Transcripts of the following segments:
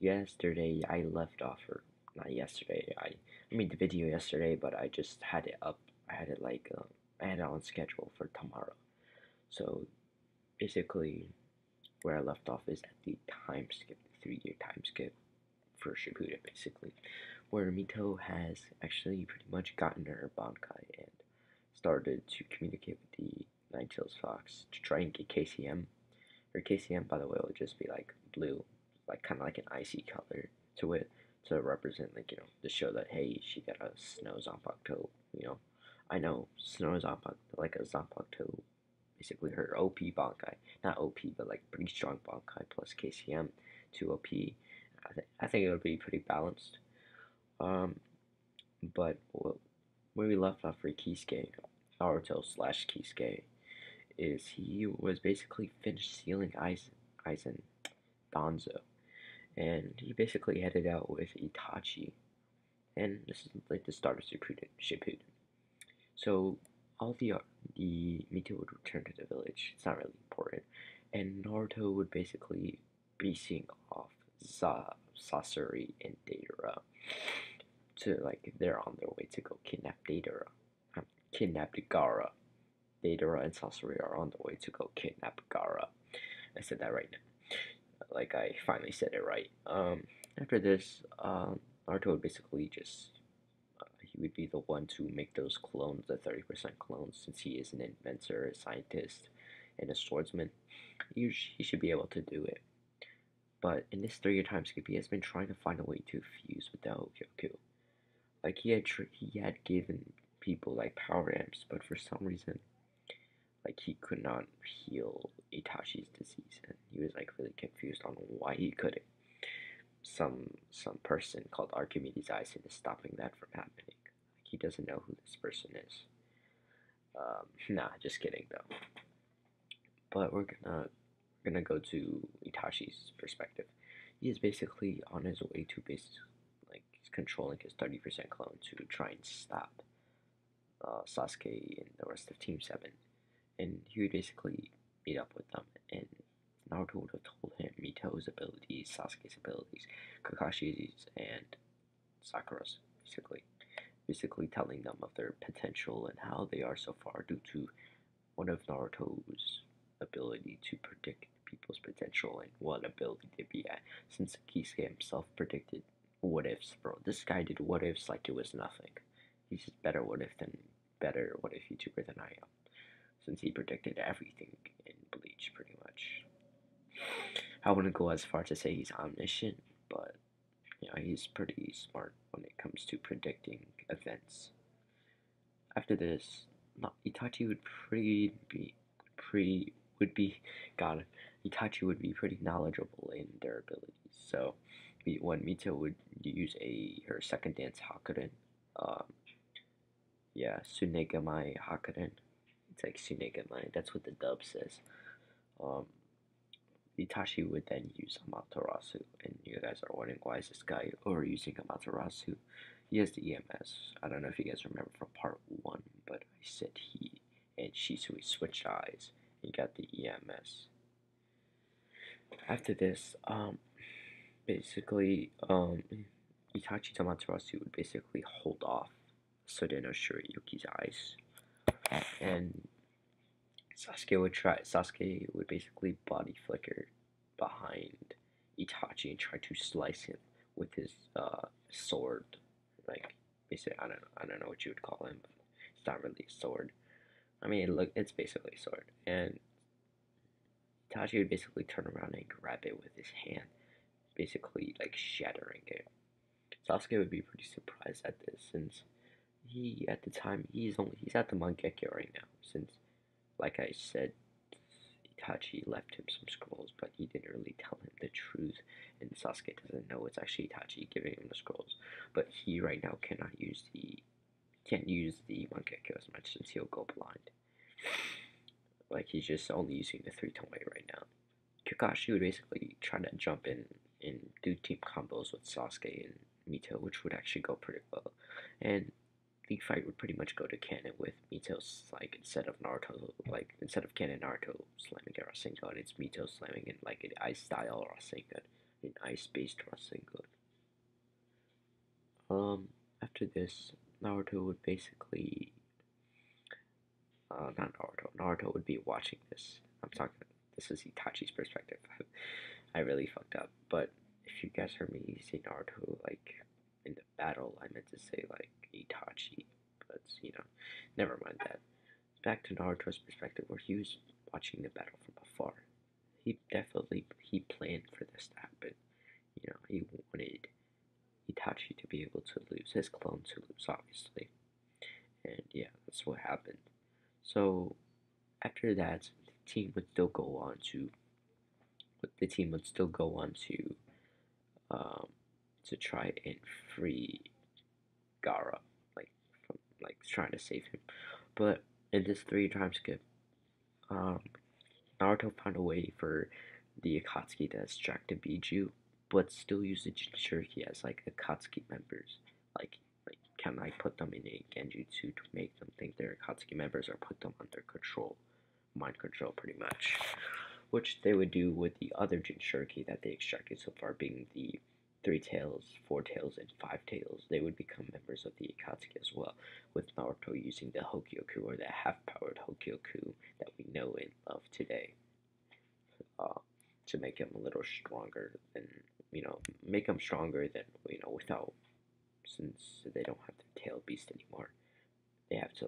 yesterday I left off, or not yesterday. I made the video yesterday, but I just had it up. I had it I had it on schedule for tomorrow. So basically, where I left off is at the time skip, the 3 year time skip for Shippuden, basically, where Mito has actually pretty much gotten her Bankai and started to communicate with the Nine-Tails Fox to try and get KCM. Her KCM, by the way, will just be like blue, like kind of like an icy color to it to represent, like, to show that, hey, she got a Snow Zanpakuto. I know Snow Zanpakuto, like a Zanpakuto, basically her OP Bankai, not OP, but like pretty strong Bankai plus KCM to OP. I think it would be pretty balanced. Um, but where we left off for Kisuke, Naruto slash Kisuke, is he was basically finished sealing Aizen Danzo, and he basically headed out with Itachi, and this is like the start of Shippuden. So all the Mito would return to the village. It's not really important, and Naruto would basically be seeing off Sasori and Deidara to, like, they're on their way to go kidnap Deidara, kidnap Gaara. Deidara and Sasori are on their way to go kidnap Gaara. I said that right now. Like, I finally said it right. After this, Naruto would basically just he would be the one to make those clones, the 30% clones, since he is an inventor, a scientist, and a swordsman. He should be able to do it. But in this 3 year time skip, he has been trying to find a way to fuse with the Hokyoku. Like, he had given people like power amps, but for some reason, like, he could not heal Itachi's disease, and he was like really confused on why he couldn't. Some person called Archimedes Aizen is stopping that from happening. Like, he doesn't know who this person is. Nah, just kidding though. But we're gonna go to Itachi's perspective. He is basically on his way to like, he's controlling his 30% clone to try and stop Sasuke and the rest of Team 7. And he would basically meet up with them, and Naruto would have told him Mito's abilities, Sasuke's abilities, Kakashi's, and Sakura's, basically telling them of their potential and how they are so far due to one of Naruto's ability to predict people's potential and what ability they'd be at, since Kisuke himself predicted what ifs, bro. This guy did what ifs like it was nothing. He's just better what if YouTuber than I am, since he predicted everything in Bleach, pretty much. I wouldn't go as far to say he's omniscient, but he's pretty smart when it comes to predicting events. After this, Itachi would Itachi would be pretty knowledgeable in their abilities. So when Mito would use her second dance Hakuren, Sunegamai Hakuren. It's like Sunegamai. That's what the dub says. Itachi would then use Amaterasu, and you guys are wondering, why is this guy overusing Amaterasu? He has the EMS. I don't know if you guys remember from part 1, but I said he and Shisui switched eyes and got the EMS. After this, Itachi's Amaterasu would basically hold off Sudeno Shirayuki's eyes, and Sasuke would basically body flicker behind Itachi and try to slice him with his sword. Like, basically, I don't know what you would call him, but it's not really a sword. I mean, it's basically a sword. And Itachi would basically turn around and grab it with his hand, basically like shattering it. Sasuke would be pretty surprised at this, since at the time he's at the Mangekyo right now, since, like I said, Itachi left him some scrolls, but he didn't really tell him the truth, and Sasuke doesn't know it's actually Itachi giving him the scrolls. But he right now can't use the Mangekyo as much, since he'll go blind. Like, he's just only using the 3-tone way right now. Kakashi would basically try to jump in and do team combos with Sasuke and Mito, which would actually go pretty well. And the fight would pretty much go to canon with Mito's, like, instead of canon Naruto slamming a Rasengan, it's Mito slamming in like an ice style Rasengan. in ice-based wrestling good. Um, After this, Naruto would basically, not Naruto. Naruto would be watching this. I'm talking. This is Itachi's perspective. I really fucked up. But if you guys heard me say Naruto, like in the battle, I meant to say like Itachi. But never mind that. Back to Naruto's perspective, where he was watching the battle from afar. He planned for this to happen. He wanted Itachi to be able to lose, his clone to lose, obviously. And yeah, that's what happened. So after that, the team would still go on um, to try and free Gara, like from like trying to save him. But in this three time skip, um, Naruto found a way for the Akatsuki to extract the Biju, but still use the Jinchuriki as like Akatsuki members. Like, can I put them in a Genjutsu to make them think they're Akatsuki members or put them under control? Mind control, pretty much. Which they would do with the other Jinchuriki that they extracted so far, being the Three Tails, Four Tails, and Five Tails. They would become members of the Akatsuki as well, with Naruto using the Hokyoku, or the half-powered Hokyoku that we know and love today, uh, to make him a little stronger than, make him stronger than, without, since they don't have the tail beast anymore. They have to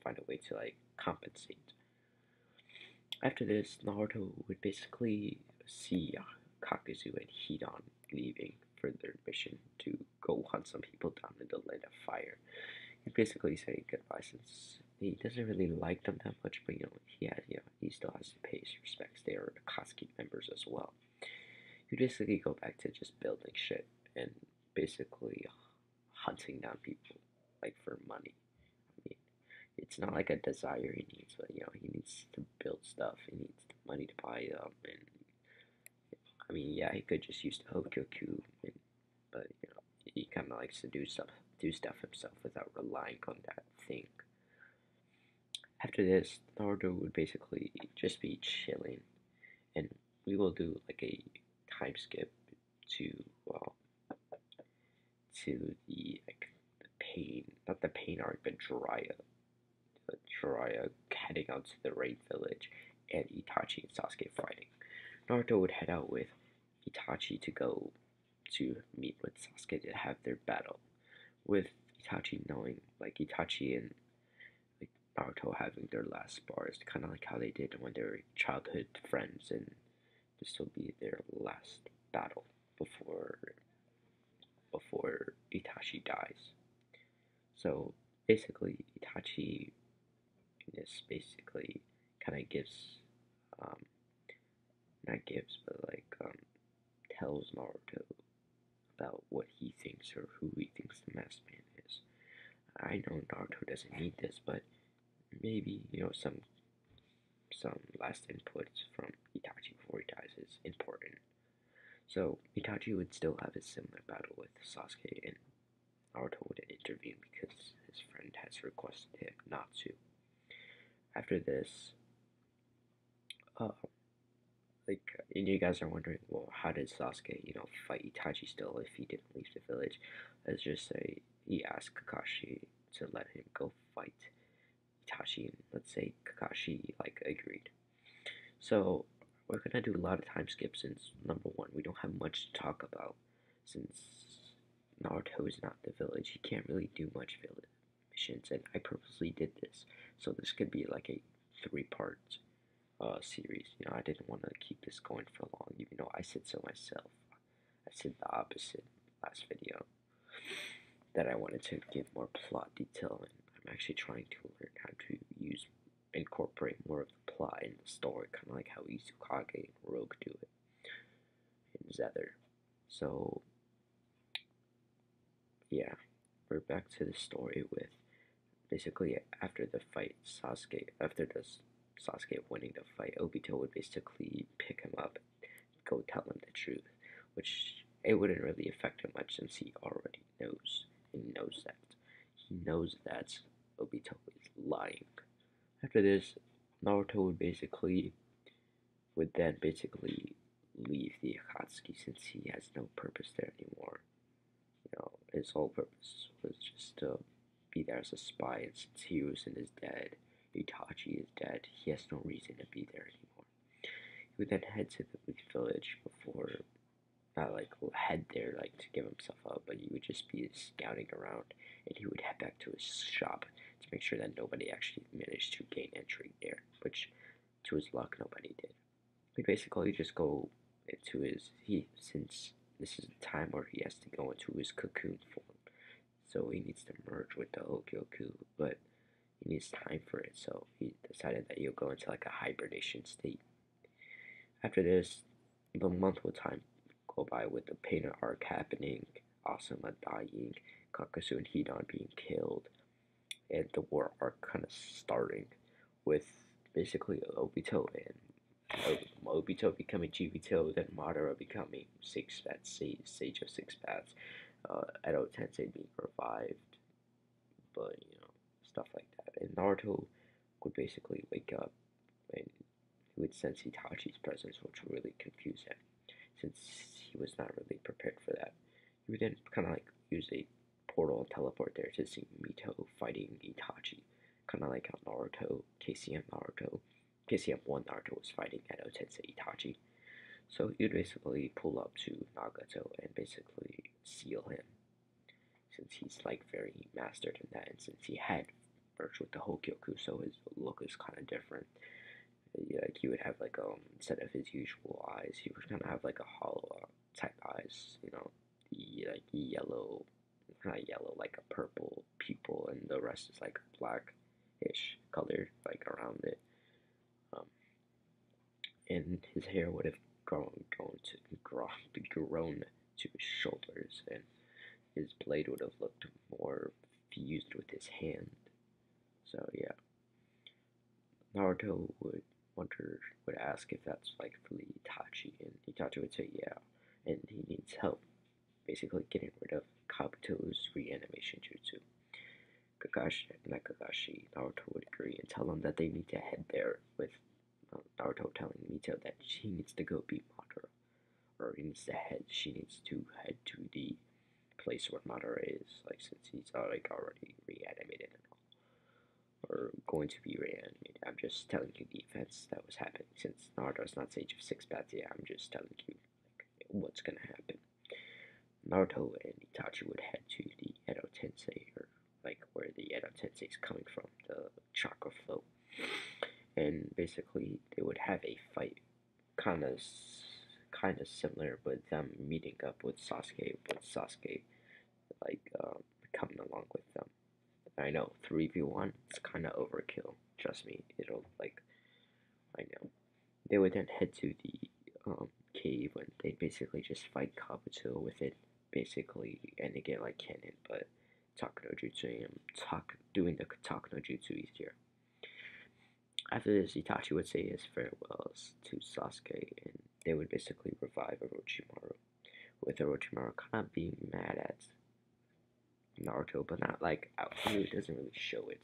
find a way to like compensate. After this, Naruto would basically see Kakuzu and Hidan leaving for their mission to go hunt some people down in the land of fire. He'd basically say goodbye, since he doesn't really like them that much, but he still has to pay his respects. They are Akatsuki members as well. He'd basically go back to just building shit and basically hunting down people, like, for money. I mean, it's not like a desire he needs, but he needs to build stuff. He needs the money to buy them, and I mean, yeah, he could just use the Hokyoku, but he kind of likes to do stuff himself without relying on that thing. After this, Naruto would basically just be chilling, and we will do like a time skip to, well, to the, like, the pain, not the pain arc, but Jiraiya heading out to the raid village, and Itachi and Sasuke fighting. Naruto would head out with Itachi to go to meet with Sasuke to have their battle, with Itachi knowing, like, Itachi and, like, Naruto having their last spars, kind of like how they did when they were childhood friends, and this will be their last battle before Itachi dies. So basically, Itachi is basically kind of gives, um, not gives, but like, tells Naruto about what he thinks, or who he thinks the masked man is. I know Naruto doesn't need this, but maybe some last inputs from Itachi before he dies is important. So Itachi would still have a similar battle with Sasuke, and Naruto would intervene because his friend has requested him not to. After this, uh, like, and you guys are wondering, well, how did Sasuke, fight Itachi still if he didn't leave the village? Let's just say he asked Kakashi to let him go fight Itachi, and let's say Kakashi, like, agreed. So we're gonna do a lot of time skips, since number one, we don't have much to talk about, since Naruto is not the village. He can't really do much village missions, and I purposely did this, so this could be like a three-part series. I didn't want to keep this going for long, even though I said so myself. I said the opposite last video, that I wanted to give more plot detail, and I'm actually trying to learn how to incorporate more of the plot in the story, kind of like how Izukage and Rogue do it, and Zether. So yeah, we're back to the story with basically after the fight, Sasuke winning the fight, Obito would basically pick him up and go tell him the truth, which it wouldn't really affect him much, since he already knows. He knows that Obito is lying. After this, Naruto would then basically leave the Akatsuki since he has no purpose there anymore. His whole purpose was just to be there as a spy, and since Hiruzen is dead, Itachi is dead, he has no reason to be there anymore. He would then head to the Leaf Village before, not like head there like to give himself up, but he would just be scouting around, and he would head back to his shop to make sure that nobody actually managed to gain entry there, which to his luck nobody did. He basically just go into since this is the time where he has to go into his cocoon form, so he needs to merge with the Hogyoku, but he needs time for it, so he decided that he'll go into like a hibernation state. After this, the month would time go by with the painted arc happening, Asuma dying, Kakasu and Hidan being killed, and the war arc kind of starting with basically Obito and Obito becoming Chibito, then Madara becoming Six Paths, Sage of Six Paths, Edo Tensei being revived, but stuff like that. And Naruto would basically wake up and he would sense Itachi's presence, which would really confuse him, since he was not really prepared for that. He would then kind of like use a portal and teleport there to see Mito fighting Itachi, kind of like how KCM 1 Naruto was fighting Edo Tensei Itachi. So you'd basically pull up to Nagato and basically seal him, since he's like very mastered in that, and since he had merged with the Hogyoku, so his look is kind of different. Like he would have like instead of his usual eyes, he would kind of have like a hollow type eyes, the like yellow, not yellow, like a purple pupil, and the rest is like blackish color like around it. And his hair would have grown to his shoulders, and his blade would have looked more fused with his hand. So yeah, Naruto would ask if that's like really Itachi, and Itachi would say yeah, and he needs help, basically getting rid of Kabuto's reanimation jutsu. Kakashi, Naruto would agree and tell him that they need to head there, with Naruto telling Mito that she needs to go beat Madara, or she needs to head to the place where Madara is, like since he's like already reanimated and all, or going to be reanimated. I'm just telling you the events that was happening, since Naruto's not Sage of Six Paths yet. I'm just telling you like what's gonna happen. Naruto and Itachi would head to the Edo Tensei, or like where the Edo Tensei is coming from, the chakra flow, and basically they would have a fight, kind of similar with them meeting up with Sasuke, like coming along with them. I know 3v1 it's kind of overkill. Trust me, it'll like I know. They would then head to the cave, and they basically just fight Kabuto with it, basically, and they get like cannon, but Talk no Jutsu and doing the Talk no Jutsu easier. After this, Itachi would say his farewells to Sasuke, and they would basically revive Orochimaru, with Orochimaru kind of being mad at Naruto, but not like out here. It doesn't really show it.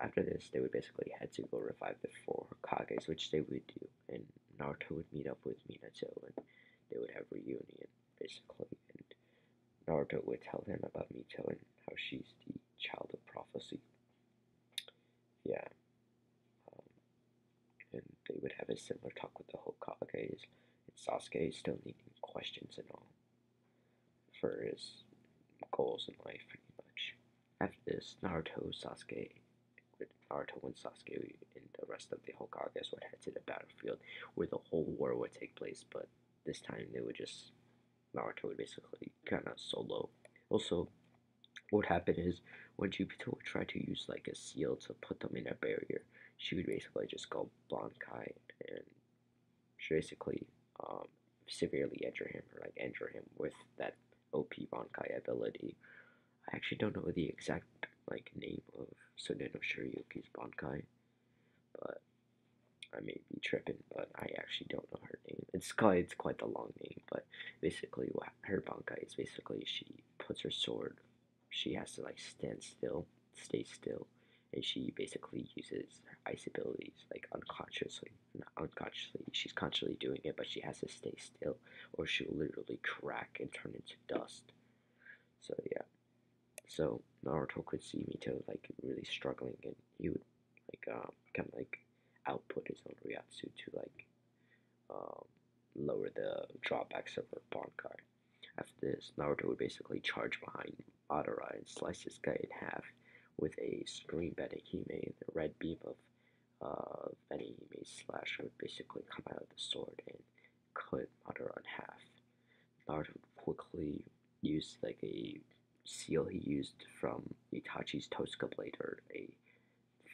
After this, they would basically head to go revive the four Hokages, which they would do, and Naruto would meet up with Minato, and they would have reunion, basically, and Naruto would tell them about Mito and how she's the child of prophecy. Yeah, and they would have a similar talk with the Hokages, and Sasuke still needing questions and all for his goals in life, pretty much. After this, Naruto and Sasuke and the rest of the Hokages would head to the battlefield where the whole war would take place, but this time Naruto would basically kind of solo. Also, what would happen is when Jupiter would try to use like a seal to put them in a barrier, she would basically just go Bankai and she basically severely injure him with that OP Bankai ability. I actually don't know the exact like name of Suneno Shirayuki's Bankai, but I may be tripping, but I actually don't know her name. It's quite the long name, but basically what her Bankai is basically she puts her sword, she has to like stay still, and she basically uses ice abilities like unconsciously. Not unconsciously, she's consciously doing it, but she has to stay still, or she'll literally crack and turn into dust. So yeah, so Naruto could see Mito like really struggling, and he would like kind of like output his own Ryatsu to like um, lower the drawbacks of her Bankai. After this, Naruto would basically charge behind Madara and slice this guy in half with a screen betting he made. The red beam of Benny made slash would basically come out of the sword and cut Madara in half. Naruto would quickly use like a seal he used from Itachi's Tosca blade, or a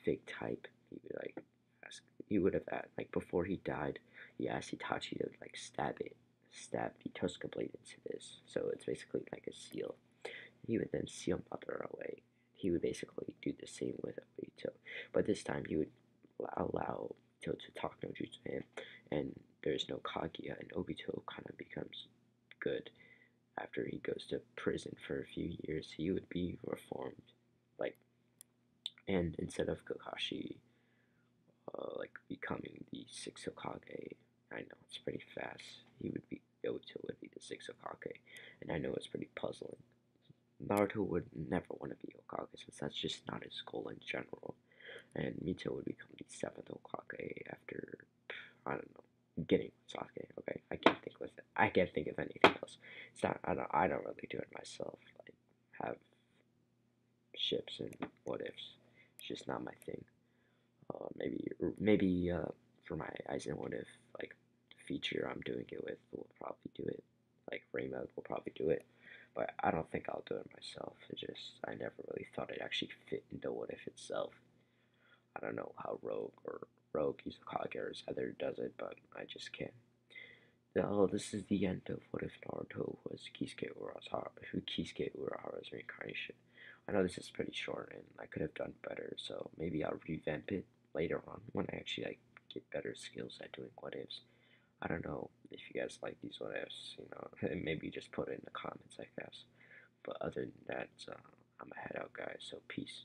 fake type. He would like ask, he would have like before he died, he asked Itachi to like stab the Tosca blade into this. So it's basically like a seal. He would then seal Mother away. He would basically do the same with Obito, but this time he would allow Obito to talk no jutsu to him, and there's no Kaguya, and Obito kind of becomes good. After he goes to prison for a few years, he would be reformed. Like, and instead of Kakashi like becoming the sixth Hokage, I know it's pretty fast. He would be Obito would be the sixth Hokage, and I know it's pretty puzzling. Naruto would never want to be Hokage since that's just not his goal in general, and Mito would become the seventh Hokage after I don't know getting Sasuke. Okay, I can't think of anything else. It's not. I don't really do it myself. Like have ships and what ifs. It's just not my thing. Maybe for my aizen what if like feature I'm doing it with, we'll probably do it. Like Raymond will probably do it, but I don't think I'll do it myself. It just I never really thought it actually fit into what if itself. I don't know how Rogue Kisuke Urahara does it, but I just can't. Oh, this is the end of What If Naruto was Kisuke Urahara's reincarnation. I know this is pretty short and I could have done better, so maybe I'll revamp it later on when I actually like get better skills at doing what ifs. I don't know if you guys like these what ifs, and maybe just put it in the comments, I guess. But other than that, I'm a head out, guys. So peace.